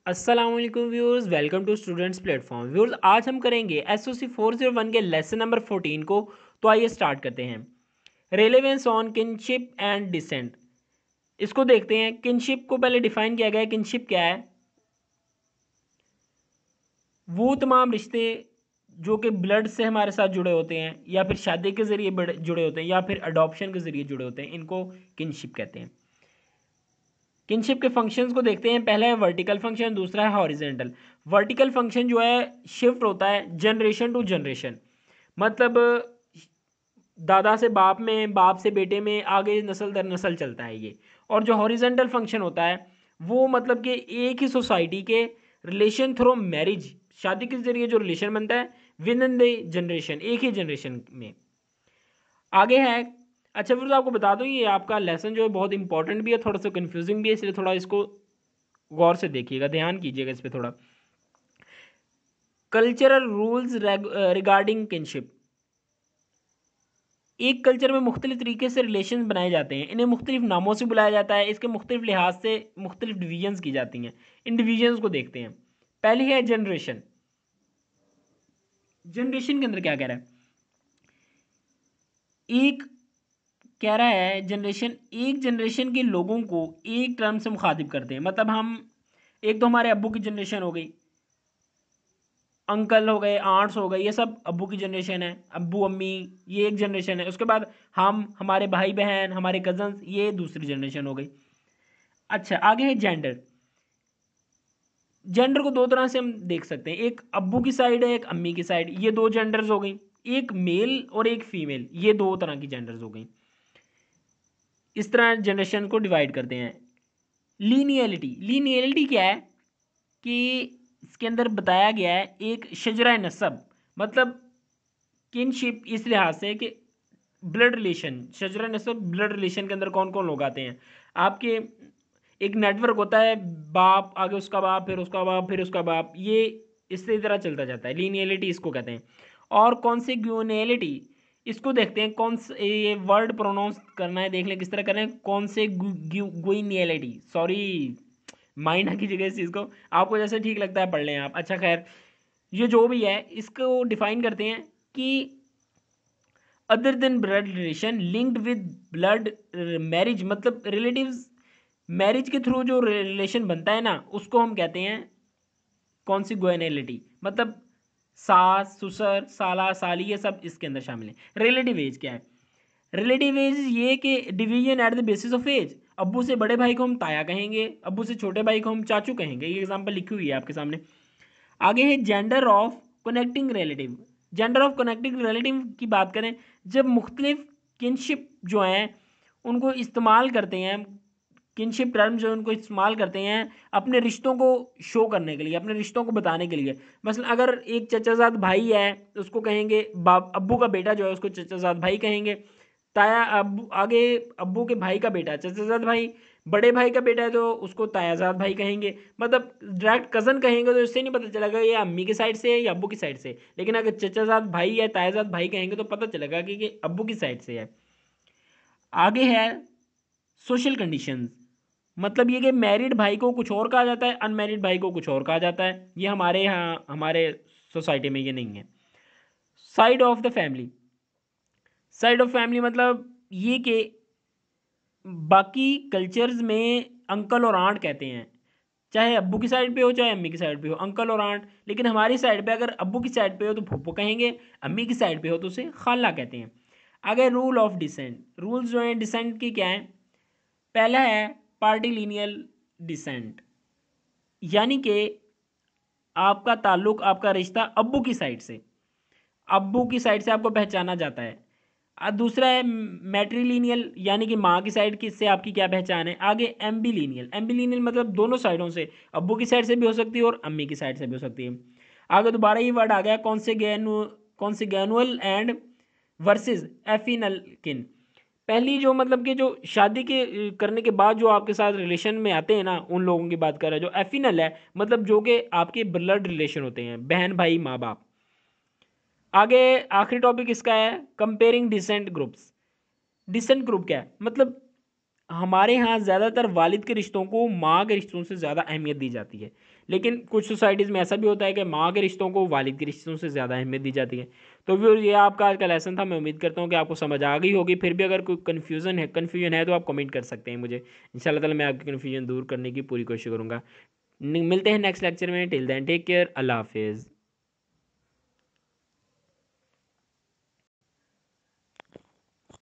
अस्सलाम वालेकुम viewers, welcome to students platform. Viewers, आज हम करेंगे एसओसी 401 के लेसन नंबर 14 को। तो आइए स्टार्ट करते हैं। Relevance on kinship and descent, इसको देखते हैं। किनशिप को पहले डिफाइन किया गया है। किनशिप क्या है? वो तमाम रिश्ते जो कि ब्लड से हमारे साथ जुड़े होते हैं, या फिर शादी के ज़रिए जुड़े होते हैं, या फिर अडॉप्शन के ज़रिए जुड़े होते हैं, इनको किनशिप कहते हैं। किनशिप के फंक्शंस को देखते हैं। पहला है वर्टिकल फंक्शन, दूसरा है हॉरिजेंटल। वर्टिकल फंक्शन जो है शिफ्ट होता है जनरेशन टू जनरेशन, मतलब दादा से बाप में, बाप से बेटे में, आगे नस्ल दर नस्ल चलता है ये। और जो हॉरिजेंटल फंक्शन होता है वो मतलब कि एक ही सोसाइटी के रिलेशन थ्रू मैरिज, शादी के जरिए जो रिलेशन बनता है विद इन द जनरेशन, एक ही जनरेशन में। आगे है। अच्छा, फिर तो आपको बता दूं ये आपका लेसन जो है बहुत इंपॉर्टेंट भी है, थोड़ा सा कंफ्यूजिंग भी है, इसलिए थोड़ा इसको गौर से देखिएगा, ध्यान कीजिएगा इस पर थोड़ा। Cultural rules regarding kinship. एक कल्चर में मुख्तलिफ तरीके से रिलेशन बनाए जाते हैं, इन्हें मुख्तलिफ नामों से बुलाया जाता है, इसके मुख्तलिफ लिहाज से मुख्तलिफ डिवीजन्स की जाती हैं। इन डिवीजन्स को देखते हैं। पहली है जनरेशन। जनरेशन के अंदर क्या कह रहा है? एक कह रहा है जनरेशन, एक जनरेशन के लोगों को एक टर्म से मुखातिब करते हैं। मतलब हम, एक तो हमारे अब्बू की जनरेशन हो गई, अंकल हो गए, आंट्स हो गए, ये सब अब्बू की जनरेशन है, अब्बू अम्मी, ये एक जनरेशन है। उसके बाद हम, हमारे भाई बहन, हमारे कजन्स, ये दूसरी जनरेशन हो गई। अच्छा, आगे है जेंडर। जेंडर को दो तरह से हम देख सकते हैं, एक अब्बू की साइड है, एक अम्मी की साइड, ये दो जेंडर्स हो गई। एक मेल और एक फीमेल, ये दो तरह की जेंडर्स हो गई। इस तरह जनरेशन को डिवाइड करते हैं। लीनियलिटी, लीनियलिटी क्या है कि इसके अंदर बताया गया है एक शजरा नसब, मतलब किनशिप इस लिहाज से कि ब्लड रिलेशन, शजरा नसब ब्लड रिलेशन के अंदर कौन कौन लोग आते हैं आपके। एक नेटवर्क होता है, बाप आगे उसका बाप, फिर उसका बाप, फिर उसका बाप, ये इसी तरह चलता जाता है। लीनियलिटी इसको कहते हैं। और कॉन्सिग्यूनियलिटी, इसको देखते हैं। कौन से ये वर्ड प्रोनाउंस करना है, देख लें किस तरह करें। कॉन्सिग्यूनियलिटी, सॉरी, माइंड ना कीजिएगा इस चीज़ को, आपको जैसे ठीक लगता है पढ़ लें आप। अच्छा खैर, ये जो भी है इसको डिफाइन करते हैं कि other than blood relation linked with blood marriage, मतलब रिलेटिव्स मैरिज के थ्रू जो रिलेशन बनता है ना, उसको हम कहते हैं कॉन्सिग्यूनियलिटी। मतलब सास, ससुर, साला, साली, ये सब इसके अंदर शामिल है। रिलेटिव एज क्या है? रिलेटिव एज ये कि division at the basis of age. अब्बू से बड़े भाई को हम ताया कहेंगे, अब्बू से छोटे भाई को हम चाचू कहेंगे। ये एग्जांपल लिखी हुई है आपके सामने। आगे है gender of connecting relative. Gender of connecting relative की बात करें, जब मुख्तलिफ किनशिप जो हैं उनको इस्तेमाल करते हैं, किनशिप टर्म जो उनको इस्तेमाल करते हैं अपने रिश्तों को शो करने के लिए, अपने रिश्तों को बताने के लिए। मसलन अगर एक चचाजाद भाई है तो उसको कहेंगे बाप, अब्बू का बेटा जो है उसको चचाजाद भाई कहेंगे। ताया अब्बू, आगे अब्बू के भाई का बेटा चचाजाद भाई, बड़े भाई का बेटा है तो उसको तायाजाद भाई कहेंगे। मतलब डायरेक्ट कज़न कहेंगे तो इससे नहीं पता चलेगा ये अम्मी की साइड से है या अब्बू की साइड से। लेकिन अगर चचाजाद भाई या तायाजाद भाई कहेंगे तो पता चलेगा कि अब्बू की साइड से है। आगे है सोशल कंडीशंस, मतलब ये कि मैरिड भाई को कुछ और कहा जाता है, अनमैरिड भाई को कुछ और कहा जाता है। ये हमारे यहाँ, हमारे सोसाइटी में ये नहीं है। Side of the family, side of family मतलब ये कि बाकी कल्चर्स में अंकल और आंट कहते हैं, चाहे अब्बू की साइड पे हो चाहे अम्मी की साइड पे हो, अंकल और आंट। लेकिन हमारी साइड पे अगर अब्बू की साइड पे हो तो फूफो कहेंगे, अम्मी की साइड पे हो तो उसे खाला कहते हैं। आगे रूल ऑफ डिसेंट, रूल्स जो हैं डिसेंट की क्या हैं? पहला है पार्टिलिनियल डिसेंट, यानी कि आपका ताल्लुक, आपका रिश्ता अब्बू की साइड से, अब्बू की साइड से आपको पहचाना जाता है। दूसरा है मैट्रीलिनियल, यानी कि माँ की साइड किससे आपकी क्या पहचान है। आगे एम्बिलिनियल, एम्बिलिनियल मतलब दोनों साइडों से, अब्बू की साइड से भी हो सकती है और अम्मी की साइड से भी हो सकती है। आगे दोबारा ये वर्ड आ गया कॉन्सिगेनुअल एंड वर्सेस एफिनल किन। पहली जो मतलब कि जो शादी के करने के बाद जो आपके साथ रिलेशन में आते हैं ना, उन लोगों की बात कर रहे हैं। जो एफिनल है मतलब जो कि आपके ब्लड रिलेशन होते हैं, बहन भाई माँ बाप। आगे आखिरी टॉपिक इसका है comparing descent groups. Descent group क्या है? मतलब हमारे यहाँ ज़्यादातर वालिद के रिश्तों को माँ के रिश्तों से ज़्यादा अहमियत दी जाती है, लेकिन कुछ सोसाइटीज़ में ऐसा भी होता है कि माँ के रिश्तों को वालिद के रिश्तों से ज़्यादा अहमियत दी जाती है। तो व्यूअर्स, ये आपका आज का लेसन था। मैं उम्मीद करता हूँ कि आपको समझ आ गई होगी। फिर भी अगर कोई कन्फ्यूजन है तो आप कमेंट कर सकते हैं मुझे। इंशाल्लाह ताला मैं आपकी कन्फ्यूजन दूर करने की पूरी कोशिश करूँगा। मिलते हैं नेक्स्ट लेक्चर में। Till then take care. अल्लाह हाफिज़।